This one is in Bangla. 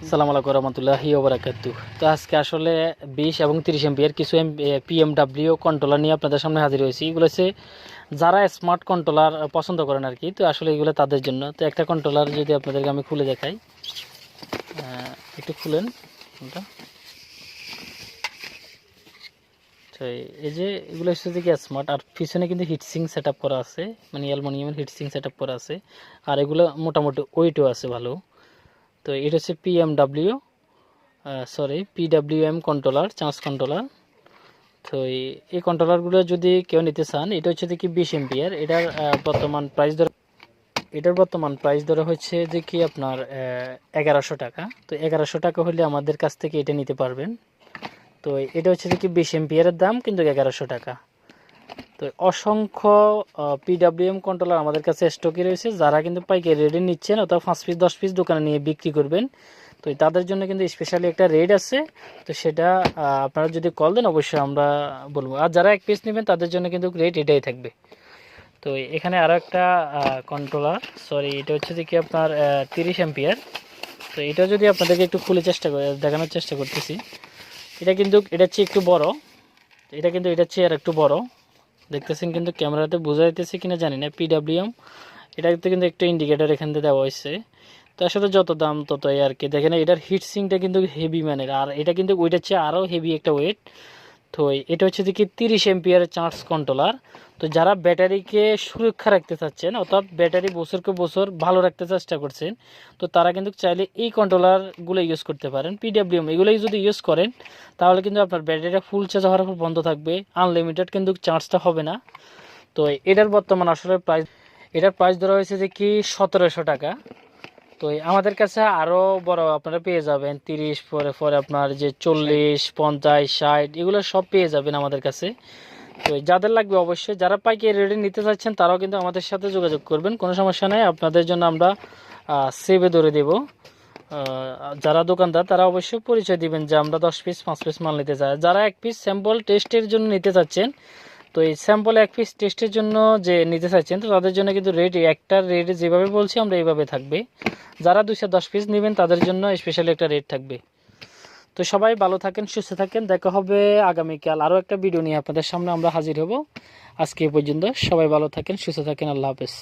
আসসালামু আলাইকুম রহমতুল্লাহি ওয়া বারাকাতুহু। তো আজকে আসলে 20 এবং 30 এমপিআর কিছু পিএমডব্লিউ কন্ট্রোলার নিয়ে আপনাদের সামনে হাজির হয়েছি। এগুলো হচ্ছে যারা স্মার্ট কন্ট্রোলার পছন্দ করেন আর কি। তো আসলে এগুলো তাদের জন্য। তো একটা কন্ট্রোলার যদি আপনাদেরকে আমি খুলে দেখাই, একটু খুলেন এটা। তো এই যে এগুলো হচ্ছে যে কি স্মার্ট, আর পিছনে কিন্তু হিটসিং সেট আপ করা আছে, মানে অ্যালুমিনিয়ামের হিটসিং সেট আপ করা আছে। আর এগুলো মোটামুটি ওয়েটও আছে ভালো। তো এটা হচ্ছে পিডব্লিউএম কন্ট্রোলার, চার্জ কন্ট্রোলার। তো এই কন্ট্রোলারগুলো যদি কেউ নিতে চান, এটা হচ্ছে কি 20 এমপিআর। এটার বর্তমান প্রাইস ধরে হচ্ছে যে কি আপনার 1100 টাকা। তো 1100 টাকা হলে আমাদের কাছ থেকে এটা নিতে পারবেন। তো এটা হচ্ছে যে কি 20 এমপিআরের দাম, কিন্তু 1100 টাকা। তো অসংখ্য পিডব্লিউএম কন্ট্রোলার আমাদের কাছে স্টকে রয়েছে। যারা কিন্তু পাইকারি রেটে নিচ্ছেন অথবা 5 পিস 10 পিস দোকানে নিয়ে বিক্রি করবেন, তো তাদের জন্য কিন্তু স্পেশালি একটা রেট আছে। তো সেটা আপনারা যদি কল দেন অবশ্যই আমরা বলবো। আর যারা এক পিস নেবেন তাদের জন্য কিন্তু রেট এটাই থাকবে। তো এখানে আরও একটা কন্ট্রোলার, এটা হচ্ছে যে কি আপনার 30 এমপিআর। তো এটা যদি আপনাদেরকে একটু খুলে দেখানোর চেষ্টা করতেছি। এটা চেয়ে একটু বড়। এটা কিন্তু এটার চেয়ে আর একটু বড় দেখতেছেন, কিন্তু ক্যামেরাতে বোঝা যাইতেছে কিনা জানি না। পিডব্লিউএম এটাতে কিন্তু একটা ইন্ডিকেটর এখান থেকে দেওয়া হয়েছে। তো আসলে যত দাম ততই আর কি। দেখেন এটার হিটসিংটা কিন্তু হেভি মানের, আর এটা কিন্তু ওইটার চেয়ে আরও হেভি একটা ওয়েট। তো এটা হচ্ছে দেখি 30 এমপিআর চার্জ কন্ট্রোলার। তো যারা ব্যাটারিকে সুরক্ষা রাখতে চাচ্ছেন অথবা ব্যাটারি বছরকে বছর ভালো রাখতে চেষ্টা করছেন, তো তারা কিন্তু চাইলে এই কন্ট্রোলারগুলো ইউজ করতে পারেন। পিডব্লিউএম এগুলোই যদি ইউজ করেন তাহলে কিন্তু আপনার ব্যাটারিটা ফুল চার্জ হওয়ার পর বন্ধ থাকবে, আনলিমিটেড কিন্তু চার্জটা হবে না। তো এটার বর্তমান আসলে প্রাইস ধরা হয়েছে যে কি 1700 টাকা। তো আমাদের কাছে আরও বড় আপনারা পেয়ে যাবেন 30, পরে পরে আপনার যে 40, 50, 60 এগুলো সব পেয়ে যাবেন আমাদের কাছে। তো যাদের লাগবে অবশ্যই, যারা পাইকারি রেটে নিতে চাচ্ছেন তারাও কিন্তু আমাদের সাথে যোগাযোগ করবেন, কোনো সমস্যা নেই। আপনাদের জন্য আমরা সেভে ধরে দেব। যারা দোকানদার তারা অবশ্যই পরিচয় দিবেন যে আমরা 10 পিস 5 পিস মাল নিতে চাই। যারা এক পিস স্যাম্পল টেস্টের জন্য নিতে চাচ্ছেন, তো এই স্যাম্পল এক পিস টেস্টের জন্য যে নিতে চাচ্ছেন, তো তাদের জন্য কিন্তু একটা রেট যেভাবে বলছি আমরা এইভাবে থাকবে। যারা 210 পিস নেবেন তাদের জন্য স্পেশালি একটা রেট থাকবে। তো সবাই ভালো থাকেন, সুস্থ থাকেন। দেখা হবে আগামীকাল আরও একটা ভিডিও নিয়ে আপনাদের সামনে আমরা হাজির হব। আজকে এই পর্যন্ত, সবাই ভালো থাকেন, সুস্থ থাকেন। আল্লাহ হাফেজ।